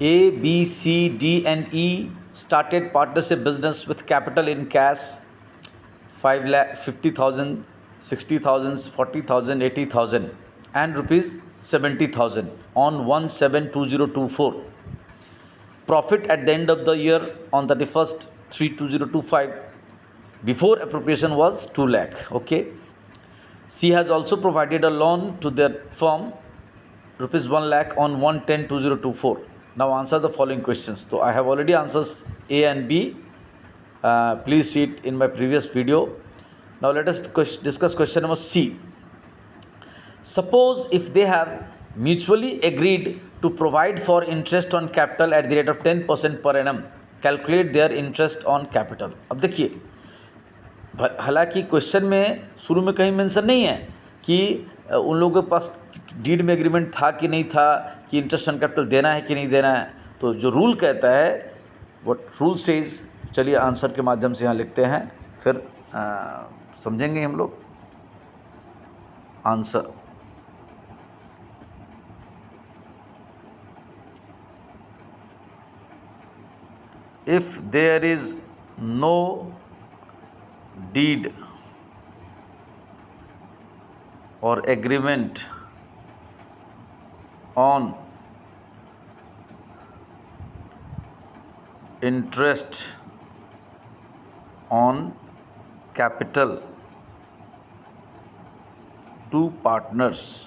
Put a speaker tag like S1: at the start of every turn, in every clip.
S1: A, B, C, D, and E started partnership business with capital in cash 5 lakh 50,000, 60,000, 40,000, 80,000, and rupees 70,000 on 1/7/2024. Profit at the end of the year on 31st 3/2025 before appropriation was 2 lakh. Okay. C has also provided a loan to their firm rupees 1 lakh on 1/10/2024. Now answer the following questions. So I have already answers A and B. Please see it in my previous video. Now let us discuss question number C. Suppose if they have mutually agreed to provide for interest on capital at the rate of 10% per annum, calculate their interest on capital. अब देखिए, हालांकि question में शुरू में कहीं mention नहीं है कि उन लोगों के पास डीड में एग्रीमेंट था कि नहीं था, कि इंटरेस्ट ऑन कैपिटल देना है कि नहीं देना है. तो जो रूल कहता है, व्हाट रूल सेज, चलिए आंसर के माध्यम से यहाँ लिखते हैं, फिर समझेंगे हम लोग answer. If there is no deed or agreement on interest on capital, two partners,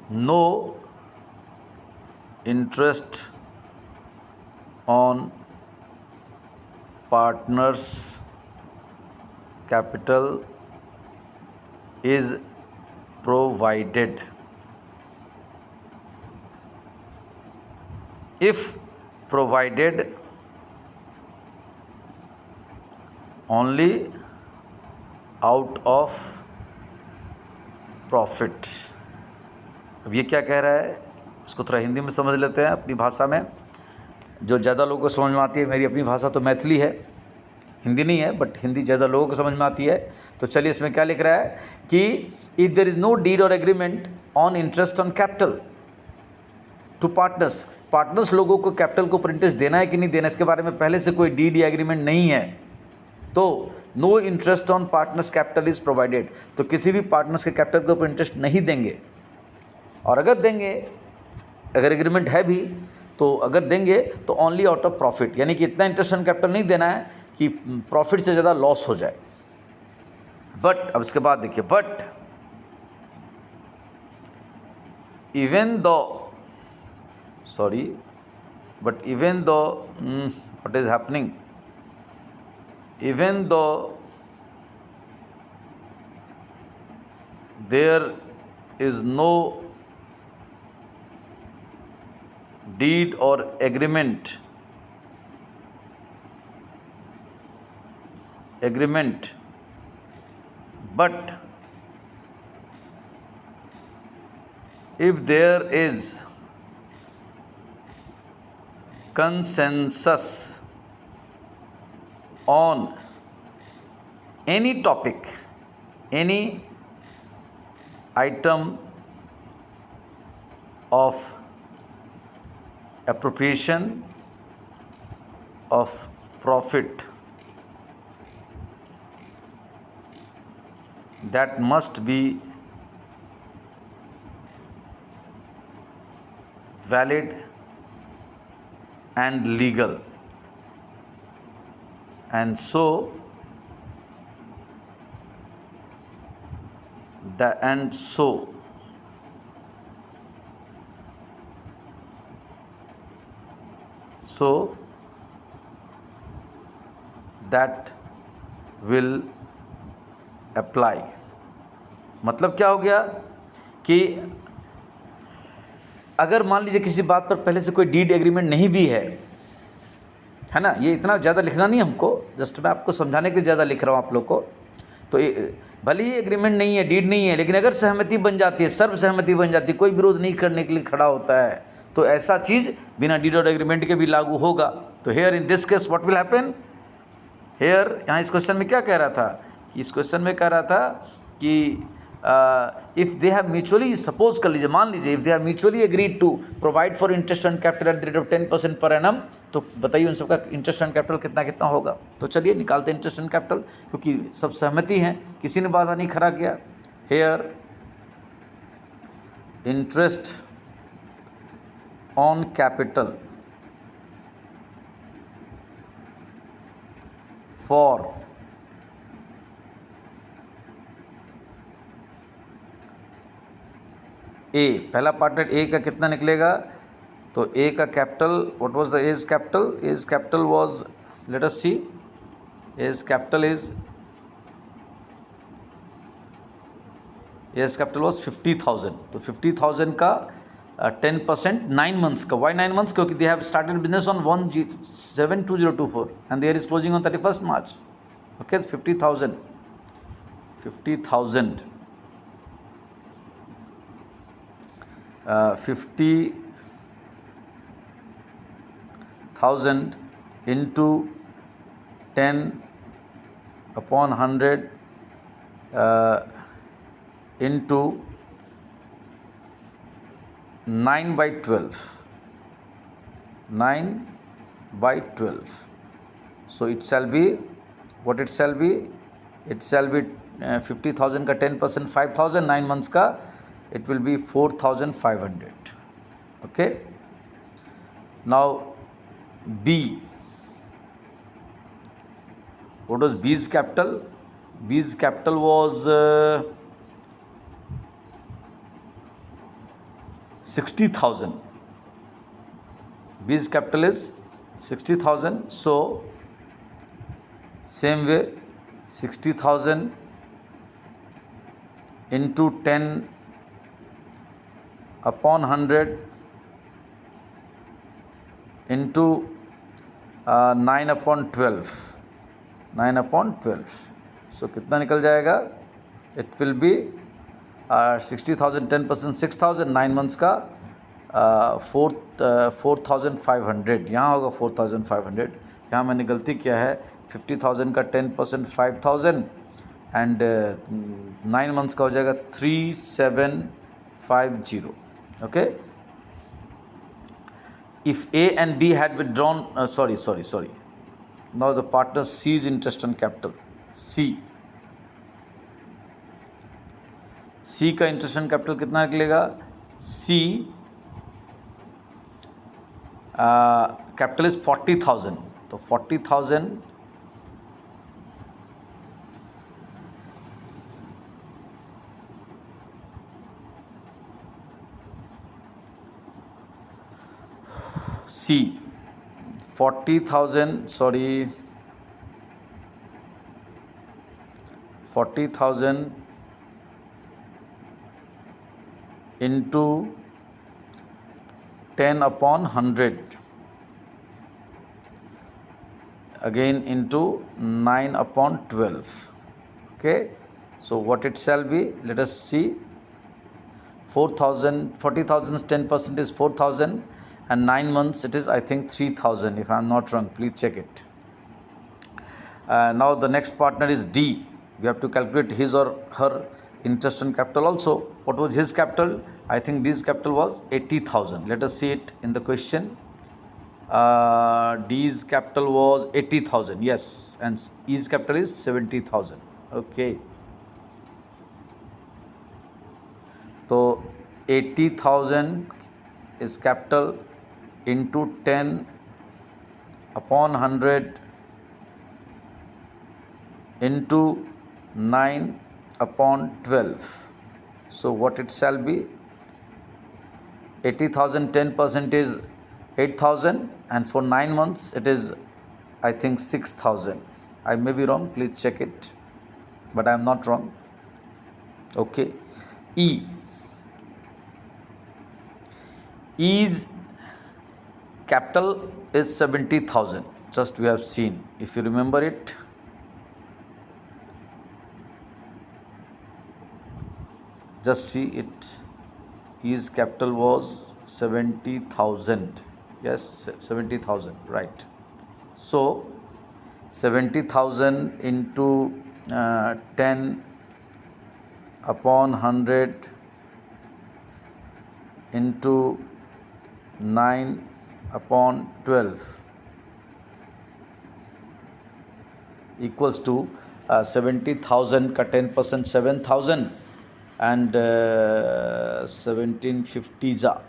S1: no interest on partners capital is provided. If provided, only out of profit. अब ये क्या कह रहा है, इसको थोड़ा हिंदी में समझ लेते हैं अपनी भाषा में, जो ज़्यादा लोगों को समझ में आती है. मेरी अपनी भाषा तो मैथिली है, हिंदी नहीं है, बट हिंदी ज़्यादा लोगों को समझ में आती है. तो चलिए इसमें क्या लिख रहा है कि if there is no deed और agreement on interest on capital to partners, partners लोगों को कैपिटल को ऊपर इंटरेस्ट देना है कि नहीं देना, इसके बारे में पहले से कोई डीड या एग्रीमेंट नहीं है, तो no interest on partners capital is provided. तो किसी भी पार्टनर्स के कैपिटल के ऊपर इंटरेस्ट नहीं देंगे. और अगर देंगे, अगर एग्रीमेंट है भी, तो अगर देंगे तो ओनली आउट ऑफ प्रॉफिट, यानी कि इतना इंटरेस्ट ऑन कैपिटल नहीं देना है कि प्रॉफिट से ज़्यादा लॉस हो जाए. बट अब इसके बाद देखिए, but even though what is happening, even though there is no deed or agreement but if there is consensus on any topic, any item of appropriation of profit, that must be valid and legal, and so that will apply. मतलब क्या हो गया कि अगर मान लीजिए किसी बात पर पहले से कोई डीड एग्रीमेंट नहीं भी है ना, ये इतना ज़्यादा लिखना नहीं हमको, जस्ट मैं आपको समझाने के लिए ज़्यादा लिख रहा हूँ आप लोग को. तो भले ही एग्रीमेंट नहीं है, डीड नहीं है, लेकिन अगर सहमति बन जाती है, सर्व सहमति बन जाती है, कोई विरोध नहीं करने के लिए खड़ा होता है, तो ऐसा चीज़ बिना डीड और एग्रीमेंट के भी लागू होगा. तो here in this case what will happen, here यहाँ इस क्वेश्चन में क्या कह रहा था, इस क्वेश्चन में कह रहा था कि if they have mutually, suppose कर लीजिए, मान लीजिए, if they have mutually agreed to provide for interest on capital at the rate of 10% per annum, तो बताइए उन सबका इंटरेस्ट ऑन कैपिटल कितना कितना होगा। तो चलिए निकालते हैं इंटरेस्ट ऑन कैपिटल, क्योंकि सब सहमति हैं, किसी ने बाधा नहीं खड़ा किया। Here interest on capital for A, पहला पार्टनर ए का कितना निकलेगा, तो ए का capital, what was the A's capital, A's capital was, let us see, A's capital was 50,000, तो 50,000 का 10% 9 मंथ्स का, वाई 9 मंथ्स, क्योंकि they have started business on 1/7/2024 and there is closing on 31st March. Okay, 50,000 into 10/100 into 9/12, 9/12. So it shall be, what it shall be, it shall be 50,000 का 10% 5,000, 9 months का it will be 4,500. Okay, now B, what was B's capital? B's capital was 60,000. B's capital is 60,000. So same way, 60,000 into 10/100 into 9/12, 9/12. So कितना निकल जाएगा, it will be 60,000, 10% 6,000, 9 months का 4,500, यहाँ होगा 4,500। यहाँ मैंने गलती किया है, 50,000 का 10% 5,000 एंड 9 मंथ्स का हो जाएगा 3,750। Okay, if A and B had withdrawn, sorry, now the partner C's interest on capital, C का इंटरेस्ट ऑन कैपिटल कितना निकलेगा, C कैपिटल इज 40,000, तो 40,000 C 40,000, sorry, 40,000 into 10/100 again into 9/12. Okay, so what it shall be, let us see, 4,000, 40,000's 10% is 4,000 and 9 months it is, I think, 3,000, if I am not wrong, please check it. Now the next partner is D. We have to calculate his or her interest on capital also. What was his capital? I think D's capital was 80,000. Let us see it in the question. D's capital was 80,000, yes, and E's capital is 70,000. Okay, so 80,000 is capital into 10/100 into 9/12. So what it shall be, 80,000 10% is 8,000 and for 9 months it is, I think, 6,000. I may be wrong, please check it, but I am not wrong. Okay, E's capital is 70,000, just we have seen, if you remember it. Just see it, E's capital was 70,000, yes, 70,000, right. So 70,000 into 10 upon 100 into 9 upon 12 equals to 70,000 का 10% 7,000 and 1750 जा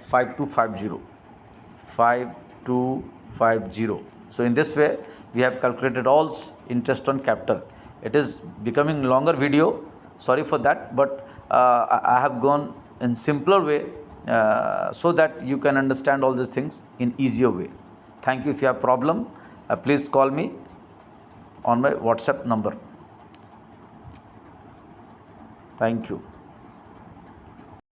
S1: 5250. So in this way we have calculated all interest on capital. It is becoming longer video, sorry for that, but I have gone in simpler way so that you can understand all these things in easier way. Thank you. If you have problem, please call me on my WhatsApp number. Thank you.